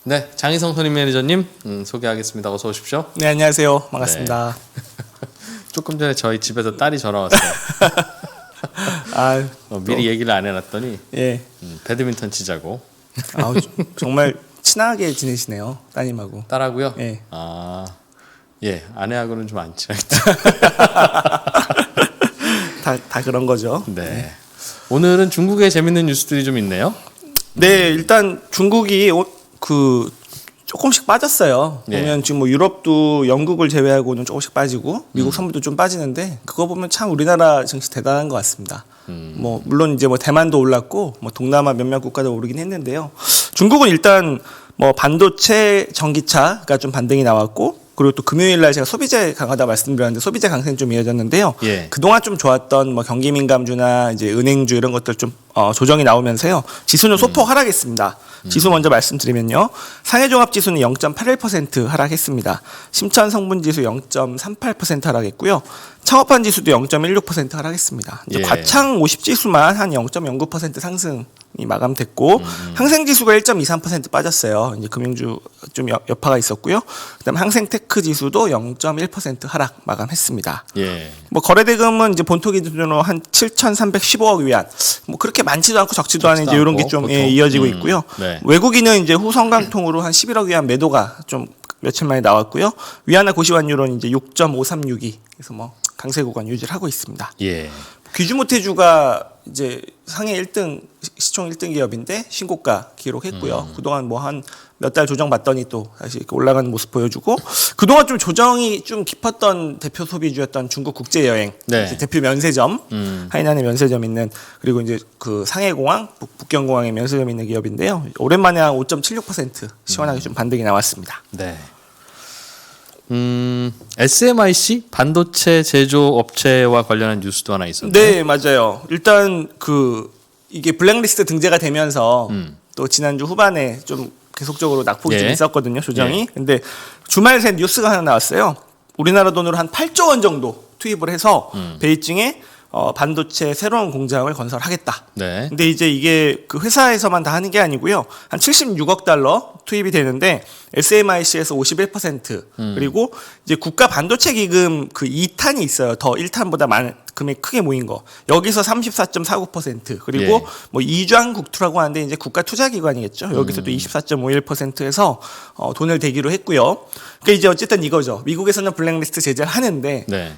네, 장희성 선임 매니저님 소개하겠습니다. 어서 오십시오. 네, 안녕하세요. 반갑습니다. 네. 조금 전에 저희 집에서 딸이 전화 왔어요. 미리 얘기를 안 해놨더니 예. 배드민턴 치자고. 정말 친하게 지내시네요, 따님하고. 딸하고요? 예. 예, 아내하고는 좀 안 친하겠죠. 다 그런 거죠. 네. 오늘은 중국의 재밌는 뉴스들이 좀 있네요. 네, 일단 중국이 조금씩 빠졌어요. 예. 보면 지금 뭐 유럽도 영국을 제외하고는 조금씩 빠지고 미국 선물도 좀 빠지는데 그거 보면 참 우리나라 증시 대단한 것 같습니다. 뭐 물론 이제 뭐 대만도 올랐고 뭐 동남아 몇몇 국가도 오르긴 했는데요. 중국은 일단 뭐 반도체, 전기차가 좀 반등이 나왔고 그리고 또 금요일 날 제가 소비재 강하다 말씀드렸는데 소비재 강세는 좀 이어졌는데요. 예. 그동안 좀 좋았던 뭐 경기 민감주나 이제 은행주 이런 것들 좀 조정이 나오면서요. 지수는 소폭 하락했습니다. 지수 먼저 말씀드리면요. 상해종합지수는 0.81% 하락했습니다. 심천성분지수 0.38% 하락했고요. 창업한지수도 0.16% 하락했습니다. 이제 예. 과창 50지수만 한 0.09% 상승이 마감됐고 항생지수가 1.23% 빠졌어요. 이제 금융주 좀 여파가 있었고요. 그다음 항생테크 지수도 0.1% 하락 마감했습니다. 예. 뭐 거래대금은 이제 본토 기준으로 한 7,315억 위안. 뭐 그렇게 많지도 않고 적지도 않은 이제 이런 게 좀 이어지고 있고요. 네. 외국인은 이제 후성강통으로 한 11억 위안 매도가 좀 며칠 만에 나왔고요. 위안화 고시환율은 이제 6.536이. 그래서 뭐 강세 구간 유지를 하고 있습니다. 예. 귀주모태주가 이제 상해 1등 시총 1등 기업인데 신고가 기록했고요. 그동안 뭐 한 몇 달 조정 받더니 또 다시 이렇게 올라가는 모습 보여주고 그동안 좀 조정이 좀 깊었던 대표 소비주였던 중국 국제여행 네. 대표 면세점 하이난의 면세점 있는 그리고 이제 그 상해공항 북경공항에 면세점 있는 기업인데요. 오랜만에 한 5.76% 시원하게 좀 반등이 나왔습니다. 네. SMIC 반도체 제조업체와 관련한 뉴스도 하나 있었네요. 네, 맞아요. 일단 이게 블랙리스트 등재가 되면서 또 지난주 후반에 좀 계속적으로 낙폭이 좀 예. 있었거든요, 조정이. 예. 근데 주말 새 뉴스가 하나 나왔어요. 우리나라 돈으로 한 8조 원 정도 투입을 해서 베이징에 반도체 새로운 공장을 건설하겠다. 네. 근데 이제 이게 그 회사에서만 다 하는 게 아니고요. 한 76억 달러 투입이 되는데 SMIC에서 51% 그리고 이제 국가 반도체 기금 그 2탄이 있어요. 더 1탄보다 많은 금액 크게 모인 거. 여기서 34.49% 그리고 예. 뭐 이주한국투라고 하는데 이제 국가 투자 기관이겠죠. 여기서도 24.51%에서 돈을 대기로 했고요. 그러니까 이제 어쨌든 이거죠. 미국에서는 블랙리스트 제재를 하는데 네.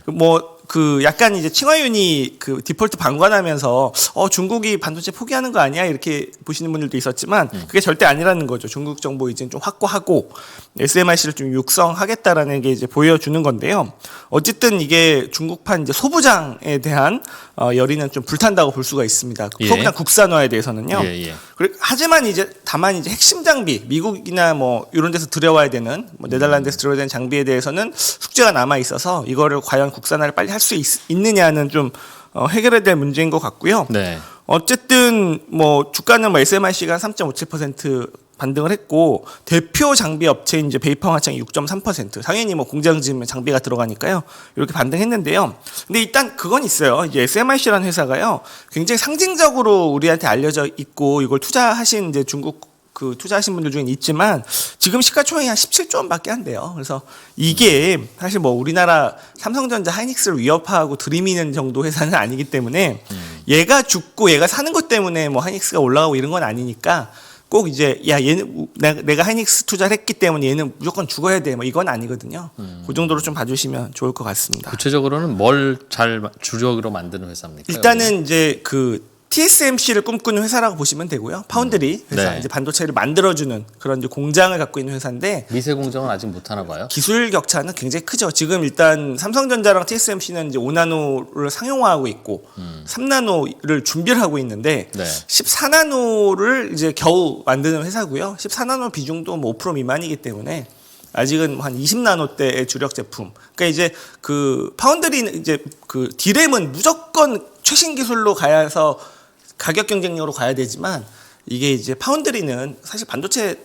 약간 이제 칭화윤이 디폴트 방관하면서 중국이 반도체 포기하는 거 아니야 이렇게 보시는 분들도 있었지만 그게 절대 아니라는 거죠. 중국 정보 이제 좀 확고하고 SMIC를 좀 육성하겠다라는 게 이제 보여주는 건데요. 어쨌든 이게 중국판 이제 소부장에 대한 열의는 좀 불탄다고 볼 수가 있습니다. 예. 소부장 국산화에 대해서는요. 예. 하지만 다만 이제 핵심 장비 미국이나 뭐 이런 데서 들여와야 되는 뭐 네덜란드에서 들여와야 되는 장비에 대해서는 숙제가 남아 있어서 이거를 과연 국산화를 빨리 할 수 있느냐는 좀 해결해야 될 문제인 것 같고요. 네. 어쨌든 뭐 주가는 뭐 SMIC가 3.57% 반등을 했고 대표 장비 업체인 이제 베이펑 하창이 6.3% 당연히 뭐 공장 지으면 장비가 들어가니까요 이렇게 반등했는데요. 근데 일단 그건 있어요. 이제 SMIC라는 회사가요 굉장히 상징적으로 우리한테 알려져 있고 이걸 투자하신 이제 중국 투자하신 분들 중에 있지만 지금 시가총액이 한 17조 원밖에 안 돼요. 그래서 이게 사실 뭐 우리나라 삼성전자, 하이닉스를 위협하고 들이미는 정도 회사는 아니기 때문에 얘가 죽고 얘가 사는 것 때문에 뭐 하이닉스가 올라가고 이런 건 아니니까 꼭 이제 얘는 내가 하이닉스 투자를 했기 때문에 얘는 무조건 죽어야 돼. 뭐 이건 아니거든요. 그 정도로 좀 봐주시면 좋을 것 같습니다. 구체적으로는 뭘 잘 주력으로 만드는 회사입니까? 일단은 이제 TSMC를 꿈꾸는 회사라고 보시면 되고요. 파운드리 회사, 네. 이제 반도체를 만들어주는 그런 이제 공장을 갖고 있는 회사인데 미세 공정은 아직 못 하나 봐요. 기술 격차는 굉장히 크죠. 지금 일단 삼성전자랑 TSMC는 이제 5나노를 상용화하고 있고 3나노를 준비를 하고 있는데 네. 14나노를 이제 겨우 만드는 회사고요. 14나노 비중도 뭐 5% 미만이기 때문에 아직은 한 20나노대의 주력 제품. 그러니까 이제 파운드리는 이제 디램은 무조건 최신 기술로 가야서 가격 경쟁력으로 가야 되지만 이게 이제 파운드리는 사실 반도체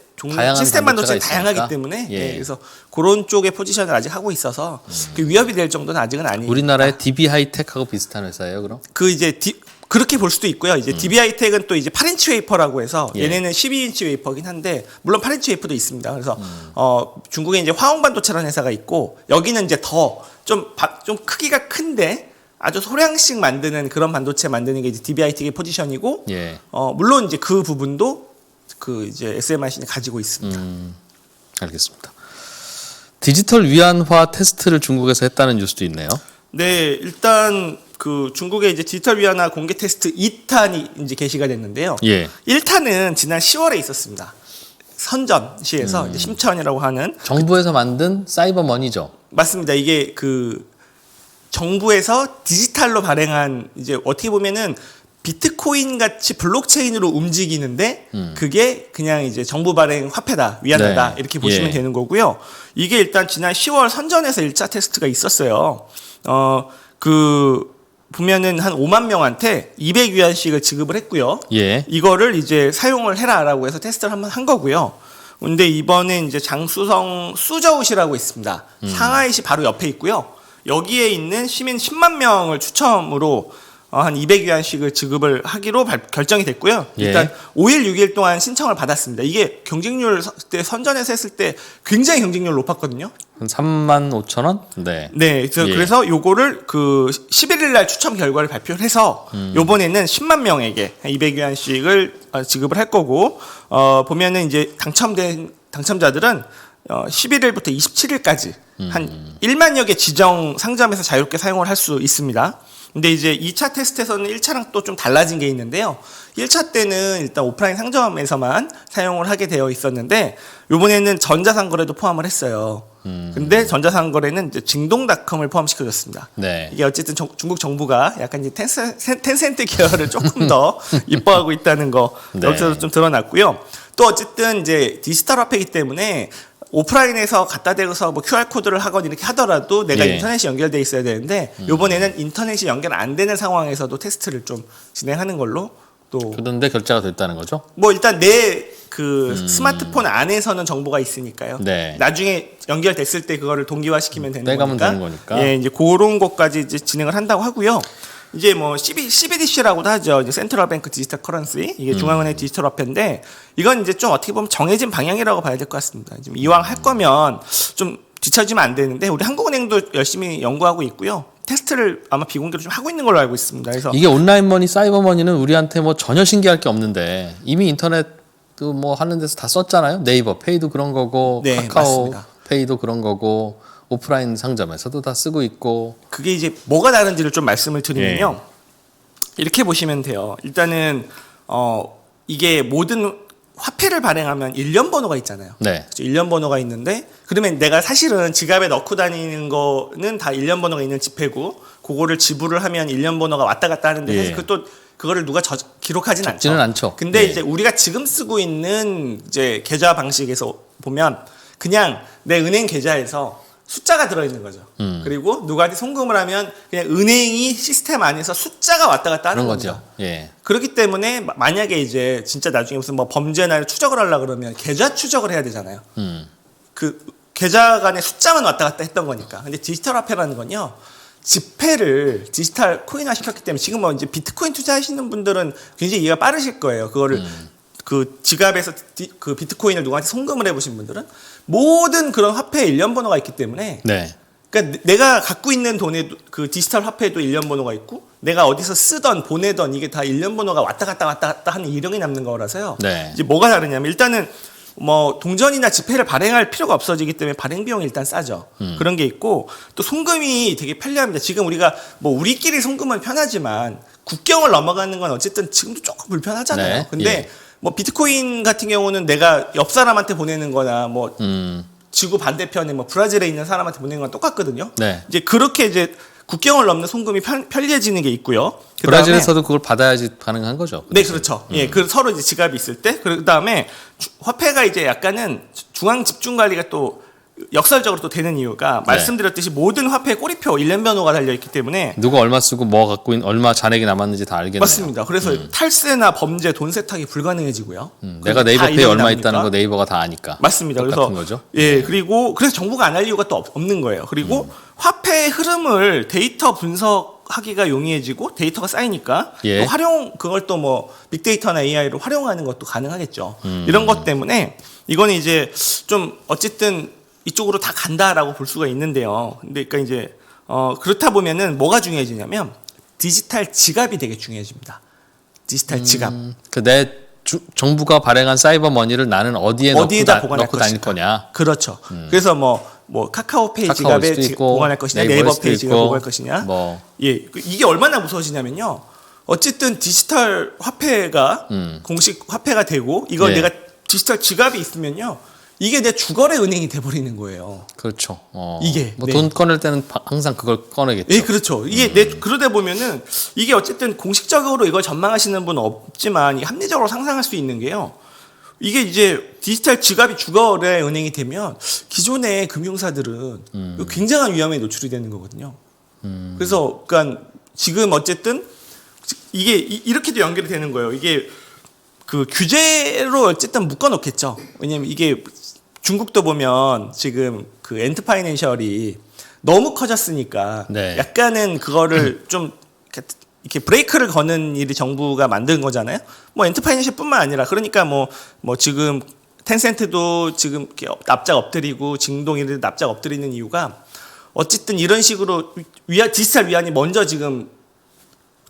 시스템 반도체 다양하기 때문에 예. 그래서 그런 쪽의 포지션을 아직 하고 있어서 그 위협이 될 정도는 아직은 아니에요. 우리나라의 DB 하이텍하고 비슷한 회사예요, 그럼? 이제 그렇게 볼 수도 있고요. 이제 DBI텍은 또 이제 8인치 웨이퍼라고 해서 예. 얘네는 12인치 웨이퍼긴 한데 물론 8인치 웨이퍼도 있습니다. 그래서 중국에 이제 화홍반도체라는 회사가 있고 여기는 이제 더 좀 크기가 큰데 아주 소량씩 만드는 그런 반도체 만드는 게 이제 DBI텍의 포지션이고 예. 물론 이제 그 부분도 그 이제 SMIC는 가지고 있습니다. 알겠습니다. 디지털 위안화 테스트를 중국에서 했다는 뉴스도 있네요. 네, 일단 그 중국의 이제 디지털 위안화 공개 테스트 2탄이 이제 개시가 됐는데요. 예. 1탄은 지난 10월에 있었습니다. 선전시에서 이제 심천이라고 하는 정부에서 만든 사이버 머니죠. 맞습니다. 이게 그 정부에서 디지털로 발행한 이제 어떻게 보면은 비트코인 같이 블록체인으로 움직이는데 그게 그냥 이제 정부 발행 화폐다, 위안화다 네. 이렇게 보시면 예. 되는 거고요. 이게 일단 지난 10월 선전에서 1차 테스트가 있었어요. 그 보면은 한 5만 명한테 200위안씩을 지급을 했고요. 예. 이거를 이제 사용을 해라라고 해서 테스트를 한번 한 거고요. 근데 이번에 이제 장수성 수저우시라고 있습니다. 상하이시 바로 옆에 있고요. 여기에 있는 시민 10만 명을 추첨으로 한 200위안씩을 지급을 하기로 결정이 됐고요. 예. 일단 5일, 6일 동안 신청을 받았습니다. 이게 경쟁률 때 선전에서 했을 때 굉장히 경쟁률 높았거든요. 한 3만 5천 원? 네. 네, 예. 그래서 요거를 그 11일 날 추첨 결과를 발표를 해서 요번에는 10만 명에게 200위안씩을 지급을 할 거고 보면은 이제 당첨된 당첨자들은 11일부터 27일까지 한 1만여 개 지정 상점에서 자유롭게 사용을 할 수 있습니다. 근데 이제 2차 테스트에서는 1차랑 또 좀 달라진 게 있는데요. 1차 때는 일단 오프라인 상점에서만 사용을 하게 되어 있었는데 요번에는 전자상거래도 포함을 했어요. 근데 전자상거래는 이제 징동닷컴을 포함시켜줬습니다. 네. 이게 어쨌든 중국 정부가 약간 이제 텐센트 계열을 조금 더 이뻐하고 있다는 거 네. 여기서 좀 드러났고요. 또 어쨌든 이제 디지털 화폐이기 때문에 오프라인에서 갖다 대고서 뭐 QR코드를 하거나 이렇게 하더라도 내가 예. 인터넷이 연결돼 있어야 되는데 이번에는 인터넷이 연결 안 되는 상황에서도 테스트를 좀 진행하는 걸로 또 그런데 결제가 됐다는 거죠? 뭐 일단 내 그 스마트폰 안에서는 정보가 있으니까요. 네. 나중에 연결됐을 때 그거를 동기화시키면 되는 떼가면 거니까. 되는 거니까. 예, 이제 그런 것까지 이제 진행을 한다고 하고요. 이제 뭐 CBDC라고도 하죠. 이제 센트럴 뱅크 디지털 커런시. 이게 중앙은행 디지털 화폐인데 이건 이제 좀 어떻게 보면 정해진 방향이라고 봐야 될 것 같습니다. 지금 이왕 할 거면 좀 뒤처지면 안 되는데 우리 한국은행도 열심히 연구하고 있고요. 테스트를 아마 비공개로 좀 하고 있는 걸로 알고 있습니다. 그래서 이게 온라인 머니, 사이버 머니는 우리한테 뭐 전혀 신기할 게 없는데 이미 인터넷 뭐 하는 데서 다 썼잖아요. 네이버 페이도 그런 거고 네, 카카오 맞습니다. 페이도 그런 거고 오프라인 상점에서도 다 쓰고 있고. 그게 이제 뭐가 다른지를 좀 말씀을 드리면요. 이렇게 보시면 돼요. 일단은 이게 모든 화폐를 발행하면 일련 번호가 있잖아요. 네. 그렇죠? 일련 번호가 있는데 그러면 내가 사실은 지갑에 넣고 다니는 거는 다 일련 번호가 있는 지폐고 그거를 지불을 하면 일련 번호가 왔다 갔다 하는데 예. 사실 그것도 그거를 누가 기록하진 적지는 않죠. 근데 예. 이제 우리가 지금 쓰고 있는 이제 계좌 방식에서 보면 그냥 내 은행 계좌에서 숫자가 들어있는 거죠. 그리고 누구한테 송금을 하면 그냥 은행이 시스템 안에서 숫자가 왔다 갔다 하는 그런 겁니다. 거죠. 예. 그렇기 때문에 만약에 이제 진짜 나중에 무슨 뭐 범죄나 추적을 하려고 그러면 계좌 추적을 해야 되잖아요. 그 계좌 간의 숫자만 왔다 갔다 했던 거니까. 근데 디지털 화폐라는 건요. 지폐를 디지털 코인화 시켰기 때문에 지금 뭐 이제 비트코인 투자하시는 분들은 굉장히 이해가 빠르실 거예요. 그거를 그 지갑에서 그 비트코인을 누구한테 송금을 해보신 분들은 모든 그런 화폐에 일련 번호가 있기 때문에 네. 그러니까 내가 갖고 있는 돈에 그 디지털 화폐에도 일련 번호가 있고 내가 어디서 쓰던 보내던 이게 다 일련 번호가 왔다 갔다 하는 이력이 남는 거라서요. 네. 이제 뭐가 다르냐면 일단은 뭐 동전이나 지폐를 발행할 필요가 없어지기 때문에 발행 비용이 일단 싸죠. 그런 게 있고 또 송금이 되게 편리합니다. 지금 우리가 뭐 우리끼리 송금은 편하지만 국경을 넘어가는 건 어쨌든 지금도 조금 불편하잖아요. 네. 근데 예. 뭐 비트코인 같은 경우는 내가 옆 사람한테 보내는 거나 뭐 지구 반대편에 뭐 브라질에 있는 사람한테 보내는 건 똑같거든요. 네. 이제 그렇게 이제 국경을 넘는 송금이 편리해지는 게 있고요. 브라질에서도 그걸 받아야지 가능한 거죠. 네, 그렇죠. 예, 그 서로 이제 지갑이 있을 때, 그 다음에 화폐가 이제 약간은 중앙 집중 관리가 또 역설적으로 또 되는 이유가 말씀드렸듯이 모든 화폐에 꼬리표 1년 번호가 달려 있기 때문에 누가 얼마 쓰고 뭐 갖고 얼마 잔액이 남았는지 다 알겠네요. 맞습니다. 그래서 탈세나 범죄, 돈 세탁이 불가능해지고요. 내가 네이버페이에 얼마 있다는 거 네이버가 다 아니까. 맞습니다. 똑같은 그래서 거죠. 예, 그리고 그래서 정부가 안 할 이유가 또 없는 거예요. 그리고 화폐의 흐름을 데이터 분석하기가 용이해지고 데이터가 쌓이니까 예. 또 그걸 또 뭐 빅데이터나 AI를 활용하는 것도 가능하겠죠. 이런 것 때문에 이거는 이제 좀 어쨌든 이쪽으로 다 간다라고 볼 수가 있는데요. 근데 그러니까 이제 그렇다 보면은 뭐가 중요해지냐면 디지털 지갑이 되게 중요해집니다. 디지털 지갑. 정부가 발행한 사이버 머니를 나는 어디에다 보관할 넣고 다닐 거냐. 그렇죠. 그래서 뭐 카카오페이 지갑에 보관할 것이냐, 네이버페이 지갑에 보관할 것이냐. 예, 이게 얼마나 무서워지냐면요. 어쨌든 디지털 화폐가 공식 화폐가 되고 이걸 내가 디지털 지갑이 있으면요. 이게 내 주거래 은행이 돼버리는 거예요. 그렇죠. 이게 뭐 돈 꺼낼 때는 항상 그걸 꺼내겠죠. 예, 그렇죠. 이게 그러다 보면은 이게 어쨌든 공식적으로 이걸 전망하시는 분은 없지만 합리적으로 상상할 수 있는 게요. 이게 이제 디지털 지갑이 주거래 은행이 되면 기존의 금융사들은 굉장한 위험에 노출이 되는 거거든요. 그래서 그러니까 지금 어쨌든 이게 이렇게도 연결이 되는 거예요. 이게 그 규제로 어쨌든 묶어놓겠죠. 왜냐면 이게 중국도 보면 지금 그 엔트파이낸셜이 너무 커졌으니까 약간은 그거를 좀 이렇게 브레이크를 거는 일이 정부가 만든 거잖아요. 뭐 엔트파이낸셜뿐만 아니라 그러니까 뭐 지금 텐센트도 지금 이렇게 납작 엎드리고 징동이들 납작 엎드리는 이유가 어쨌든 이런 식으로 디지털 위안이 먼저 지금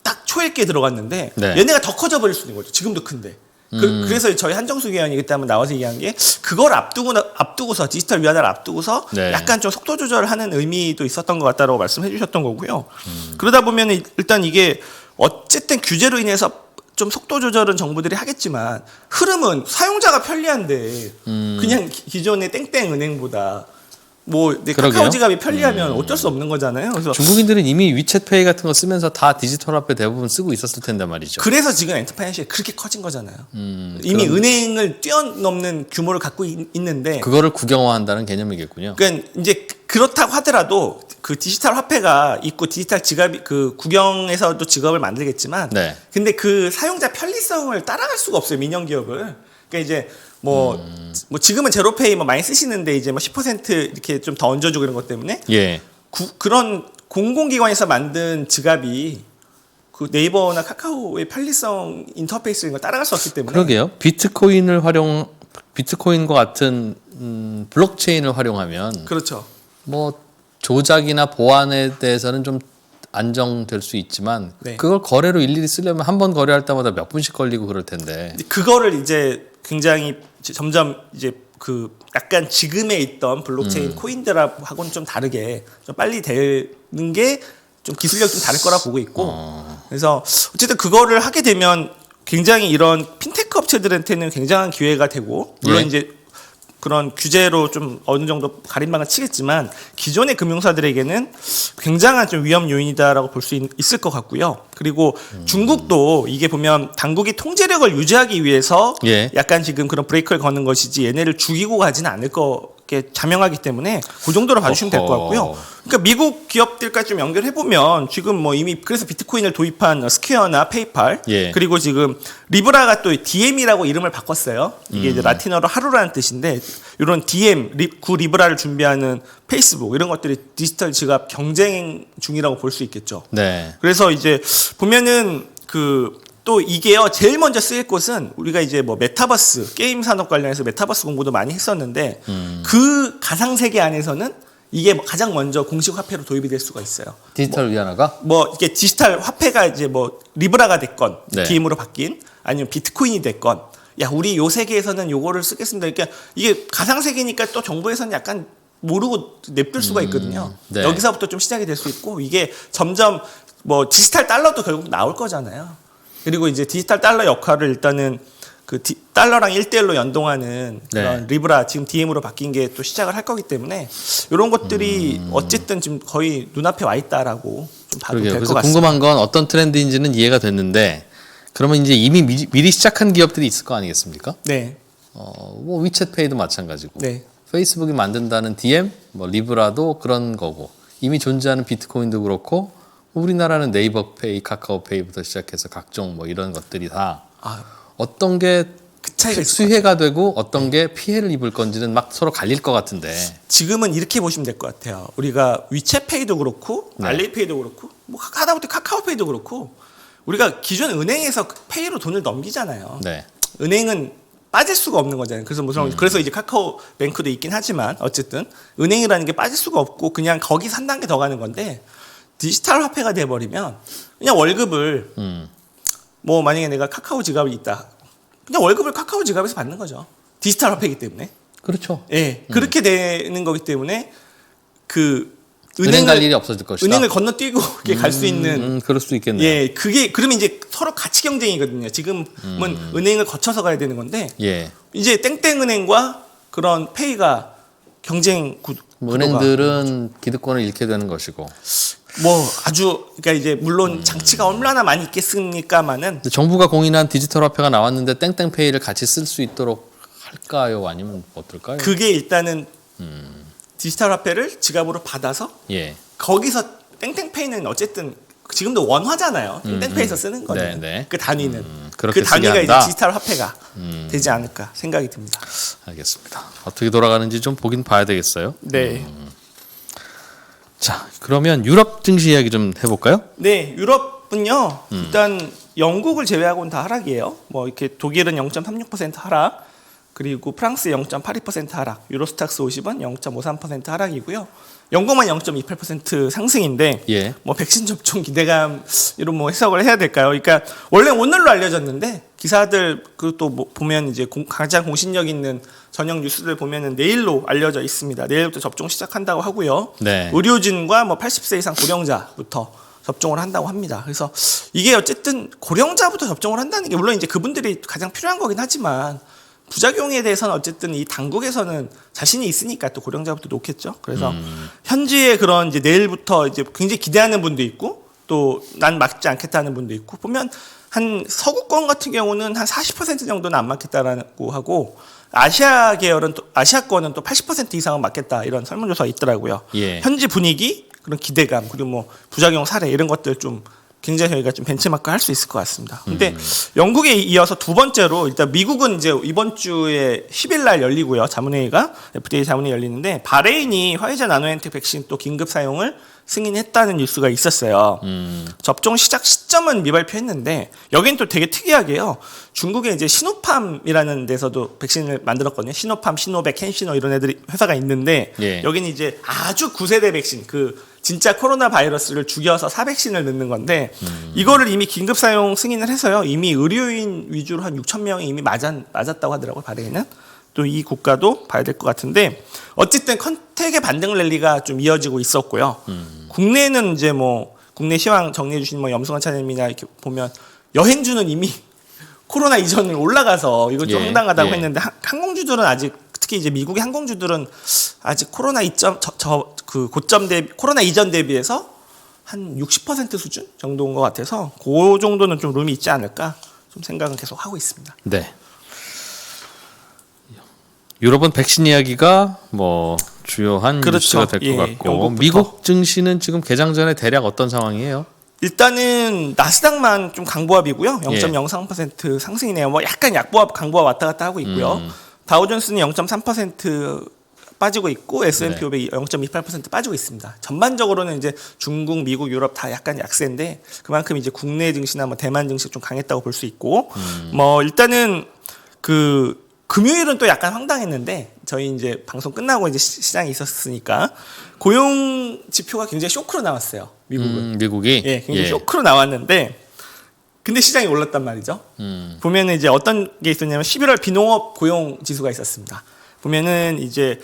딱 초읽기에 들어갔는데 얘네가 더 커져 버릴 수 있는 거죠. 지금도 큰데. 그래서 저희 한정수 위원이 그때 한번 나와서 얘기한 게 그걸 앞두고서 디지털 위안을 앞두고서 약간 좀 속도 조절을 하는 의미도 있었던 것 같다라고 말씀해 주셨던 거고요. 그러다 보면 일단 이게 어쨌든 규제로 인해서 좀 속도 조절은 정부들이 하겠지만 흐름은 사용자가 편리한데 그냥 기존의 땡땡 은행보다 뭐 카카오 지갑이 편리하면 어쩔 수 없는 거잖아요. 그래서 중국인들은 이미 위챗페이 같은 거 쓰면서 다 디지털 화폐 대부분 쓰고 있었을 텐데 말이죠. 그래서 지금 엔터파이낸셜이 그렇게 커진 거잖아요. 이미 은행을 뛰어넘는 규모를 갖고 있는데 그거를 국영화한다는 개념이겠군요. 그러니까 이제 그렇다고 하더라도 그 디지털 화폐가 있고 디지털 지갑이 그 국영에서도 지갑을 만들겠지만 근데 그 사용자 편리성을 따라갈 수가 없어요. 민영 기업을. 그러니까 이제 뭐 지금은 제로페이 뭐 많이 쓰시는데 이제 뭐 10% 이렇게 좀 더 얹어주고 이런 것 때문에 그런 공공기관에서 만든 지갑이 그 네이버나 카카오의 편리성 인터페이스 이런 걸 따라갈 수 없기 때문에 그러게요. 비트코인과 같은 블록체인을 활용하면 그렇죠. 뭐 조작이나 보안에 대해서는 좀 안정될 수 있지만 그걸 거래로 일일이 쓰려면 한 번 거래할 때마다 몇 분씩 걸리고 그럴 텐데 그거를 이제 굉장히 점점 이제 그 약간 지금에 있던 블록체인 코인들하고는 좀 다르게 좀 빨리 되는 게 좀 기술력 좀 다를 거라 보고 있고 그래서 어쨌든 그거를 하게 되면 굉장히 이런 핀테크 업체들한테는 굉장한 기회가 되고 물론 이제 그런 규제로 좀 어느 정도 가림막을 치겠지만 기존의 금융사들에게는 굉장한 좀 위험 요인이다라고 볼 수 있을 것 같고요. 그리고 중국도 이게 보면 당국이 통제력을 유지하기 위해서 약간 지금 그런 브레이크를 거는 것이지 얘네를 죽이고 가지는 않을 거게 자명하기 때문에 그 정도로 봐주시면 될 것 같고요. 그러니까 미국 기업들까지 좀 연결해 보면 지금 뭐 이미 그래서 비트코인을 도입한 스퀘어나 페이팔 그리고 지금 리브라가 또 DM이라고 이름을 바꿨어요. 이게 이제 라틴어로 하루라는 뜻인데 이런 DM 구 리브라를 준비하는 페이스북 이런 것들이 디지털 지갑 경쟁 중이라고 볼 수 있겠죠. 그래서 이제 보면은 또 이게요 제일 먼저 쓰일 곳은 우리가 이제 뭐 메타버스 게임 산업 관련해서 메타버스 공부도 많이 했었는데 그 가상 세계 안에서는 이게 가장 먼저 공식 화폐로 도입이 될 수가 있어요. 디지털 위안화가? 뭐 이게 디지털 화폐가 이제 뭐 리브라가 됐건 DM으로 바뀐 아니면 비트코인이 됐건 야 우리 요 세계에서는 요거를 쓰겠습니다. 그러니까 이게 가상 세계니까 또 정부에서는 약간 모르고 냅둘 수가 있거든요. 여기서부터 좀 시작이 될 수 있고 이게 점점 뭐 디지털 달러도 결국 나올 거잖아요. 그리고 이제 디지털 달러 역할을 일단은 그 달러랑 1대1로 연동하는 그런 리브라 지금 DM으로 바뀐 게 또 시작을 할 거기 때문에 이런 것들이 어쨌든 지금 거의 눈앞에 와 있다라고 좀 봐도 될 것 같습니다. 그래서 궁금한 건 어떤 트렌드인지는 이해가 됐는데 그러면 이제 이미 미리 시작한 기업들이 있을 거 아니겠습니까? 네. 뭐 위챗페이도 마찬가지고. 페이스북이 만든다는 DM, 뭐 리브라도 그런 거고 이미 존재하는 비트코인도 그렇고 우리나라는 네이버페이, 카카오페이부터 시작해서 각종 뭐 이런 것들이 다 어떤 게 차이가 수혜가 되고 어떤 게 피해를 입을 건지는 막 서로 갈릴 것 같은데 지금은 이렇게 보시면 될 것 같아요. 우리가 위챗페이도 그렇고 네. 알리페이도 그렇고 뭐 하다못해 카카오페이도 그렇고 우리가 기존 은행에서 페이로 돈을 넘기잖아요. 네. 은행은 빠질 수가 없는 거잖아요. 그래서 그래서 이제 카카오뱅크도 있긴 하지만 어쨌든 은행이라는 게 빠질 수가 없고 그냥 거기서 한 단계 더 가는 건데 디지털 화폐가 돼버리면 그냥 월급을 뭐 만약에 내가 카카오 지갑이 있다. 그냥 월급을 카카오 지갑에서 받는 거죠. 디지털 화폐이기 때문에. 그렇죠. 예, 그렇게 되는 거기 때문에 그 은행 갈 일이 없어질 것이다. 은행을 건너뛰고 갈 수 있는. 그럴 수도 있겠네요. 예, 그게 그러면 이제 서로 가치 경쟁이거든요. 지금은 은행을 거쳐서 가야 되는 건데 예. 이제 땡땡은행과 그런 페이가 경쟁 뭐 은행들은 기득권을 잃게 되는 것이고. 뭐 아주 그러니까 이제 물론 장치가 얼마나 많이 있겠습니까마는 정부가 공인한 디지털 화폐가 나왔는데 땡땡페이를 같이 쓸 수 있도록 할까요? 아니면 어떨까요? 그게 일단은 디지털 화폐를 지갑으로 받아서 예. 거기서 땡땡페이는 어쨌든 지금도 원화잖아요. 땡땡페이에서 쓰는 거는 네. 그 단위는 그렇게 그 단위가 쓰게 이제 한다? 디지털 화폐가 되지 않을까 생각이 듭니다. 알겠습니다. 어떻게 돌아가는지 좀 보긴 봐야 되겠어요. 네. 자, 그러면 유럽 증시 이야기 좀 해볼까요? 네, 유럽은요. 일단 영국을 제외하고는 다 하락이에요. 뭐 이렇게 독일은 0.36% 하락, 그리고 프랑스 0.82% 하락, 유로스탁스 50은 0.53% 하락이고요. 영국만 0.28% 상승인데 예. 뭐 백신 접종 기대감 이런 뭐 해석을 해야 될까요? 그러니까 원래 오늘로 알려졌는데 기사들 그 또 뭐 보면 이제 가장 공신력 있는 전형 뉴스들 보면은 내일로 알려져 있습니다. 내일부터 접종 시작한다고 하고요. 네. 의료진과 뭐 80세 이상 고령자부터 접종을 한다고 합니다. 그래서 이게 어쨌든 고령자부터 접종을 한다는 게 물론 이제 그분들이 가장 필요한 거긴 하지만 부작용에 대해서는 어쨌든 이 당국에서는 자신이 있으니까 또 고령자부터 놓겠죠. 그래서 현지의 그런 이제 내일부터 이제 굉장히 기대하는 분도 있고 또 난 맞지 않겠다는 분도 있고 보면 한 서구권 같은 경우는 한 40% 정도는 안 맞겠다라고 하고 아시아 계열은 또 아시아권은 또 80% 이상은 맞겠다 이런 설문조사가 있더라고요. 예. 현지 분위기 그런 기대감 그리고 뭐 부작용 사례 이런 것들 좀 굉장히 저희가 좀 벤치마크 할 수 있을 것 같습니다. 근데 영국에 이어서 두 번째로 일단 미국은 이제 이번 주에 10일 날 열리고요. 자문회의가 FDA 자문회의 열리는데 바레인이 화이자 나노엔텍 백신 또 긴급 사용을 승인했다는 뉴스가 있었어요. 접종 시작 시점은 미발표했는데 여긴 또 되게 특이하게요. 중국에 이제 시노팜이라는 데서도 백신을 만들었거든요. 시노팜, 시노백, 캔시노 이런 애들이 회사가 있는데 예. 여기는 이제 아주 9세대 백신 그 진짜 코로나 바이러스를 죽여서 사백신을 넣는 건데 이거를 이미 긴급 사용 승인을 해서요. 이미 의료인 위주로 한 6천 명이 이미 맞았다고 하더라고요. 바레인은. 또 이 국가도 봐야 될 것 같은데 어쨌든 컨택의 반등 랠리가 좀 이어지고 있었고요. 국내는 이제 뭐 국내 시황 정리해 주신 뭐 염승환 차장님이나 이렇게 보면 여행주는 이미 코로나 이전을 올라가서 이거 좀 예, 황당하다고 예. 했는데 항공주들은 아직 특히 이제 미국의 항공주들은 아직 코로나 이점 그 고점 대비 코로나 이전 대비해서 한 60% 수준 정도인 것 같아서 그 정도는 좀 룸이 있지 않을까 좀 생각은 계속 하고 있습니다. 네. 유럽은 백신 이야기가 뭐 주요한 그렇죠. 뉴스가 될 것 예, 같고 영국부터. 미국 증시는 지금 개장 전에 대략 어떤 상황이에요? 일단은 나스닥만 좀 강보합이고요. 예. 0.03% 상승이네요. 뭐 약간 약보합, 강보합 왔다 갔다 하고 있고요. 다우존스는 0.3% 빠지고 있고 S&P 500이 0.28% 빠지고 있습니다. 전반적으로는 이제 중국, 미국, 유럽 다 약간 약세인데 그만큼 이제 국내 증시나 뭐 대만 증시 좀 강했다고 볼 수 있고 뭐 일단은 그 금요일은 또 약간 황당했는데 저희 이제 방송 끝나고 이제 시장이 있었으니까 고용 지표가 굉장히 쇼크로 나왔어요. 미국은. 미국이 예, 굉장히 쇼크로 나왔는데 근데 시장이 올랐단 말이죠. 보면은 이제 어떤 게 있었냐면 11월 비농업 고용 지수가 있었습니다. 보면은 이제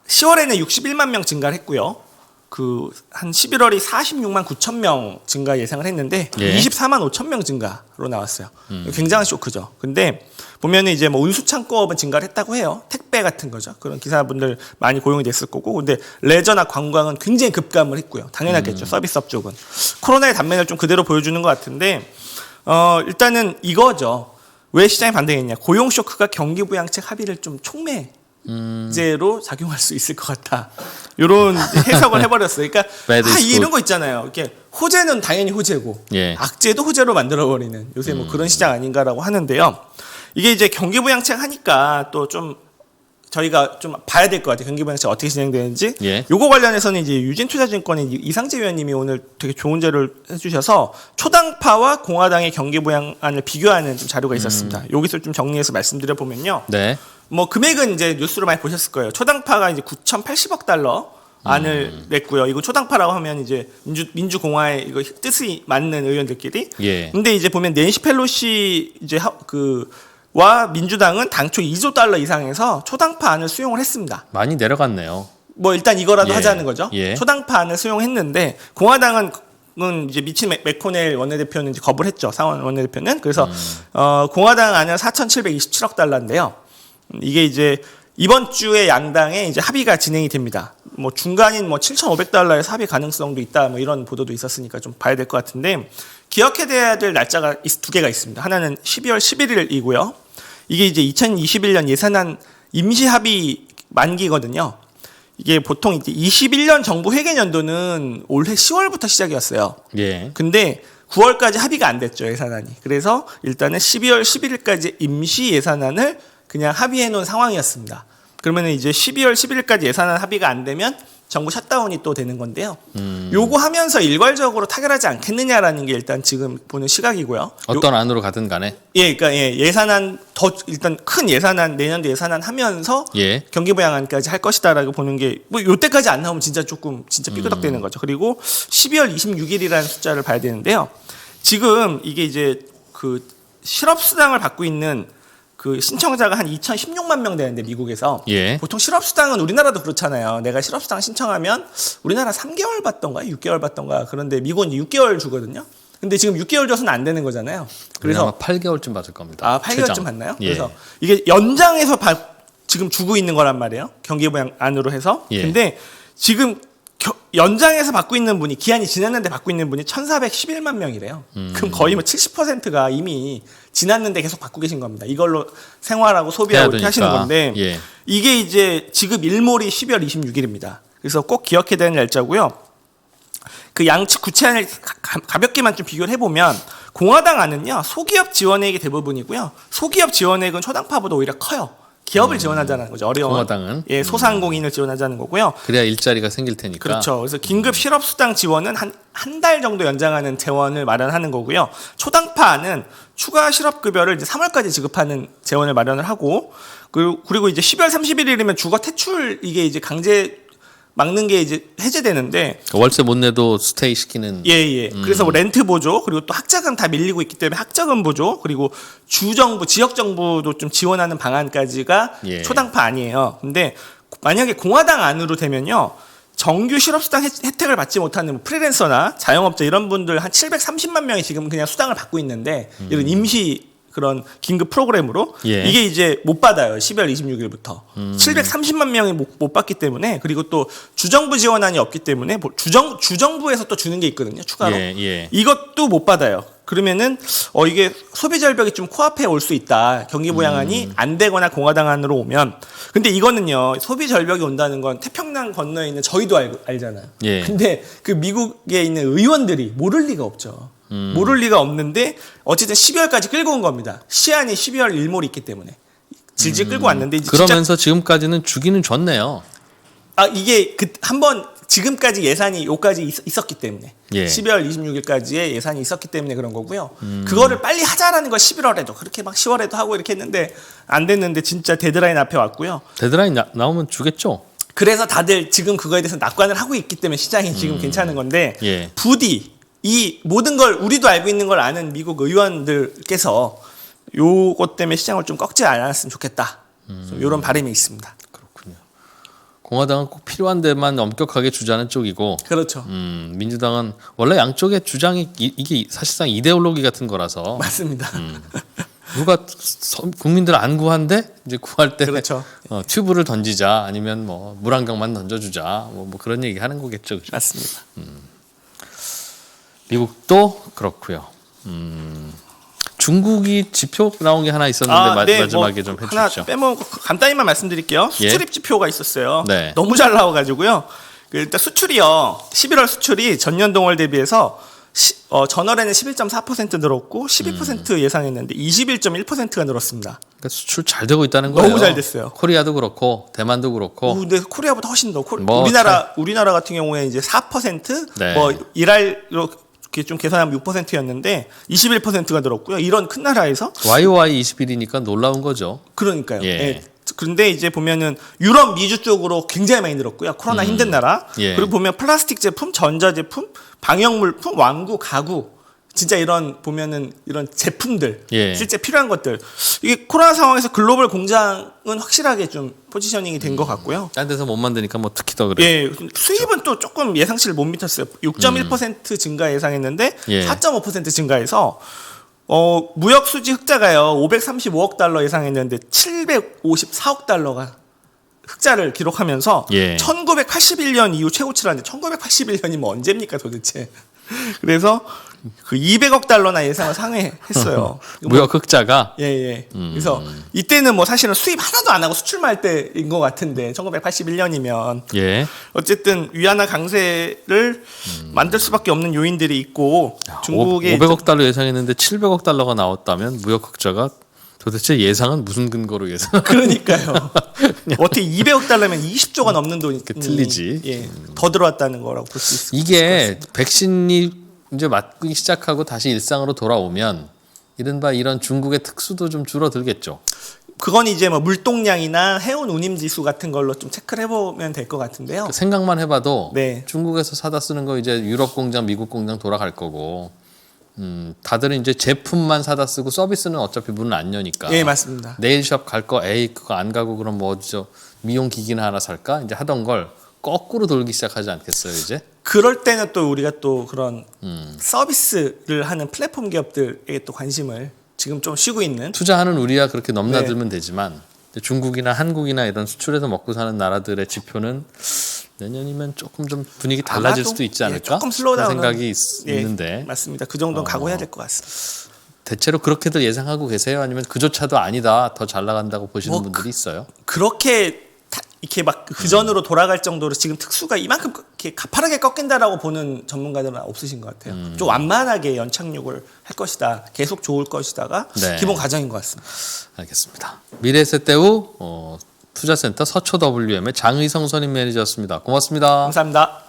10월에는 61만 명 증가를 했고요. 그 한 11월이 46만 9천 명 증가 예상을 했는데 예. 24만 5천 명 증가로 나왔어요. 굉장한 쇼크죠. 근데 보면은 이제 뭐 운수창고업은 증가를 했다고 해요. 택배 같은 거죠. 그런 기사분들 많이 고용이 됐을 거고. 근데 레저나 관광은 굉장히 급감을 했고요. 당연하겠죠. 서비스업 쪽은. 코로나의 단면을 좀 그대로 보여주는 것 같은데 일단은 이거죠. 왜 시장이 반등했냐. 고용 쇼크가 경기 부양책 합의를 좀 촉매 제로 작용할 수 있을 것 같다. 이런 해석을 해버렸어요. 그러니까 Bad is 이런 good. 거 있잖아요. 이렇게 호재는 당연히 호재고 예. 악재도 호재로 만들어버리는 요새 뭐 그런 시장 아닌가라고 하는데요. 이게 이제 경기부양책 하니까 또 좀 저희가 좀 봐야 될 것 같아요. 경기부양책 어떻게 진행되는지. 예. 요거 관련해서는 이제 유진투자증권의 이상재 위원님이 오늘 되게 좋은 자료를 해주셔서 초당파와 공화당의 경기부양안을 비교하는 좀 자료가 있었습니다. 여기서 좀 정리해서 말씀드려 보면요. 네. 뭐 금액은 이제 뉴스로 많이 보셨을 거예요. 초당파가 이제 9,080억 달러 안을 냈고요. 이거 초당파라고 하면 이제 민주공화의 이거 뜻이 맞는 의원들끼리. 예. 근데 이제 보면 낸시 펠로시 이제 와 민주당은 당초 2조 달러 이상에서 초당파 안을 수용을 했습니다. 많이 내려갔네요. 뭐 일단 이거라도 예. 하자는 거죠. 예. 초당파 안을 수용했는데 공화당은 이제 미치 맥코넬 원내대표는 이제 거부를 했죠. 상원 원내대표는. 그래서 공화당 안은 4,727억 달러인데요. 이게 이제 이번 주에 양당에 이제 합의가 진행이 됩니다. 뭐 중간인 뭐 7,500달러의 합의 가능성도 있다. 뭐 이런 보도도 있었으니까 좀 봐야 될 것 같은데 기억해둬야 될 날짜가 두 개가 있습니다. 하나는 12월 11일이고요. 이게 이제 2021년 예산안 임시 합의 만기거든요. 이게 보통 이제 21년 정부 회계연도는 올해 10월부터 시작이었어요. 예. 근데 9월까지 합의가 안 됐죠, 예산안이. 그래서 일단은 12월 11일까지 임시 예산안을 그냥 합의해 놓은 상황이었습니다. 그러면 이제 12월 11일까지 예산안 합의가 안 되면 정부 샷다운이 또 되는 건데요. 요거 하면서 일괄적으로 타결하지 않겠느냐라는 게 일단 지금 보는 시각이고요. 어떤 안으로 가든 간에. 예, 그러니까 예산안 일단 큰 예산안 내년도 예산안 하면서 예. 경기부양안까지 할 것이다라고 보는 게 뭐 요때까지 안 나오면 진짜 삐그덕되는 거죠. 그리고 12월 26일이라는 숫자를 봐야 되는데요. 지금 이게 이제 그 실업수당을 받고 있는 그 신청자가 한 2,016만 명 되는데 미국에서 예. 보통 실업수당은 우리나라도 그렇잖아요. 내가 실업수당 신청하면 우리나라 3개월 받던가 6개월 받던가 그런데 미국은 6개월 주거든요. 근데 지금 6개월 줘서는 안 되는 거잖아요. 그래서 8개월쯤 받을 겁니다. 8개월쯤 최장. 받나요? 예. 그래서 이게 연장해서 지금 주고 있는 거란 말이에요. 경기부양안으로 해서. 예. 근데 지금 연장해서 받고 있는 분이 기한이 지났는데 받고 있는 분이 1,411만 명이래요. 그럼 거의 뭐 70%가 이미 지났는데 계속 받고 계신 겁니다. 이걸로 생활하고 소비하고 이렇게 하시는 건데 예. 이게 이제 지급 일몰이 12월 26일입니다. 그래서 꼭 기억해야 되는 날짜고요. 그 양측 구체안을 가볍게만 좀 비교를 해보면 공화당 안은요 소기업 지원액이 대부분이고요. 소기업 지원액은 초당파보다 오히려 커요. 기업을 지원하자는 거죠. 어려운 공화당은 소상공인을 지원하자는 거고요. 그래야 일자리가 생길 테니까. 그렇죠. 그래서 긴급 실업수당 지원은 한 달 정도 연장하는 재원을 마련하는 거고요. 초당파는 추가 실업급여를 이제 3월까지 지급하는 재원을 마련을 하고 그리고 이제 12월 31일이면 주거 퇴출 이게 이제 강제 막는 게 이제 해제되는데 월세 못 내도 스테이 시키는. 예. 그래서 뭐 렌트 보조 그리고 또 학자금 다 밀리고 있기 때문에 학자금 보조 그리고 주정부 지역 정부도 좀 지원하는 방안까지가 예. 초당파 아니에요. 근데 만약에 공화당 안으로 되면요. 정규 실업수당 혜택을 받지 못하는 뭐 프리랜서나 자영업자 이런 분들 한 730만 명이 지금 그냥 수당을 받고 있는데 이런 임시 그런 긴급 프로그램으로 예. 이게 이제 못 받아요. 12월 26일부터 730만 명이 못 받기 때문에 그리고 또 주정부 지원안이 없기 때문에 주정부에서 또 주는 게 있거든요. 추가로 예. 이것도 못 받아요. 그러면은 이게 소비 절벽이 좀 코앞에 올 수 있다. 경기부양안이 안 되거나 공화당 안으로 오면. 근데 이거는요. 소비 절벽이 온다는 건 태평양 건너에 있는 저희도 알잖아요. 예. 근데 그 미국에 있는 의원들이 모를 리가 없죠. 모를 리가 없는데 어쨌든 12월까지 끌고 온 겁니다. 시한이 12월 일몰이 있기 때문에 질질 끌고 왔는데 이제 그러면서 지금까지는 주기는 줬네요. 이게 한번 지금까지 예산이 요까지 있었기 때문에 예. 12월 26일까지의 예산이 있었기 때문에 그런 거고요. 그거를 빨리 하자라는 걸 11월에도 그렇게 막 10월에도 하고 이렇게 했는데 안 됐는데 진짜 데드라인 앞에 왔고요. 데드라인 나오면 주겠죠. 그래서 다들 지금 그거에 대해서 낙관을 하고 있기 때문에 시장이 지금 괜찮은 건데 예. 부디 이 모든 걸 우리도 알고 있는 걸 아는 미국 의원들께서 요것 때문에 시장을 좀 꺾지 않았으면 좋겠다. 이런 바람이 있습니다. 그렇군요. 공화당은 꼭 필요한 데만 엄격하게 주자는 쪽이고, 그렇죠. 민주당은 원래 양쪽의 주장이 이게 사실상 이데올로기 같은 거라서 맞습니다. 누가 국민들 안 구한데 이제 구할 때 그렇죠. 튜브를 던지자 아니면 뭐 물안경만 던져주자 뭐 그런 얘기 하는 거겠죠. 그죠? 맞습니다. 미국도 그렇고요. 중국이 지표 나온 게 하나 있었는데 네, 마지막에 좀 하나 해주십시오. 빼먹고 간단히만 말씀드릴게요. 예. 수출입 지표가 있었어요. 네. 너무 잘 나와가지고요. 일단 수출이요. 11월 수출이 전년 동월 대비해서 전월에는 11.4% 늘었고 12% 예상했는데 21.1%가 늘었습니다. 그러니까 수출 잘 되고 있다는 거예요. 너무 잘 됐어요. 코리아도 그렇고 대만도 그렇고. 근데 코리아보다 훨씬 더 뭐 우리나라 같은 경우에 이제 4% 네. 뭐 일할로 이렇게 좀 계산하면 6%였는데 21%가 늘었고요. 이런 큰 나라에서 YOY 21이니까 놀라운 거죠. 그러니까요. 예. 예. 그런데 이제 보면은 유럽, 미주 쪽으로 굉장히 많이 늘었고요. 코로나 힘든 나라. 예. 그리고 보면 플라스틱 제품, 전자 제품, 방역물품, 왕구, 가구. 진짜 이런 보면은 이런 제품들 예. 실제 필요한 것들 이게 코로나 상황에서 글로벌 공장은 확실하게 좀 포지셔닝이 된 것 같고요. 딴 데서 못 만드니까 뭐 특히 더 그래요. 예, 수입은 또 조금 예상치를 못 미쳤어요. 6.1% 증가 예상했는데 예. 4.5% 증가해서 무역 수지 흑자가요 535억 달러 예상했는데 754억 달러가 흑자를 기록하면서 예. 1981년 이후 최고치라는데 1981년이면 언제입니까 도대체? 그래서 그 200억 달러나 예상을 상회했어요. 무역 흑자가 예. 그래서 이때는 뭐 사실은 수입 하나도 안 하고 수출만 할 때인 것 같은데 1981년이면 예. 어쨌든 위안화 강세를 만들 수밖에 없는 요인들이 있고 중국의 500억 달러 예상했는데 700억 달러가 나왔다면 무역 흑자가 도대체 예상은 무슨 근거로 예상? 그러니까요. 어떻게 200억 달러면 20조가 넘는 돈이 틀리지. 예, 더 들어왔다는 거라고 볼 수 있을 것 이게 백신이 이제 맞기 시작하고 다시 일상으로 돌아오면 이른바 이런 중국의 특수도 좀 줄어들겠죠. 그건 이제 뭐 물동량이나 해운 운임 지수 같은 걸로 좀 체크를 해보면 될 것 같은데요. 생각만 해봐도 네. 중국에서 사다 쓰는 거 이제 유럽 공장, 미국 공장 돌아갈 거고, 다들은 이제 제품만 사다 쓰고 서비스는 어차피 문을 안 여니까. 예, 맞습니다. 네일샵 갈 거, 에이 그거 안 가고 그럼 뭐 어디서 미용 기기나 하나 살까? 이제 하던 걸 거꾸로 돌기 시작하지 않겠어요 이제? 그럴 때는 또 우리가 또 그런 서비스를 하는 플랫폼 기업들에게 또 관심을 지금 좀 쉬고 있는 투자하는 우리야 그렇게 넘나들면 네. 되지만 중국이나 한국이나 이런 수출해서 먹고 사는 나라들의 지표는 내년이면 조금 좀 분위기 달라질 아마도, 수도 있지 예, 않을까? 조금 슬로우다운은 그런 생각이 예, 있는데 맞습니다. 그 정도는 각오해야 될 것 같습니다. 대체로 그렇게들 예상하고 계세요? 아니면 그조차도 아니다 더 잘 나간다고 보시는 분들이 있어요? 그렇게 이렇게 막 그 전으로 돌아갈 정도로 지금 특수가 이만큼 이렇게 가파르게 꺾인다라고 보는 전문가들은 없으신 것 같아요. 좀 완만하게 연착륙을 할 것이다, 계속 좋을 것이다가 네. 기본 과정인 것 같습니다. 알겠습니다. 미래에셋대우 투자센터 서초 WM의 장의성 선임 매니저였습니다. 고맙습니다. 감사합니다.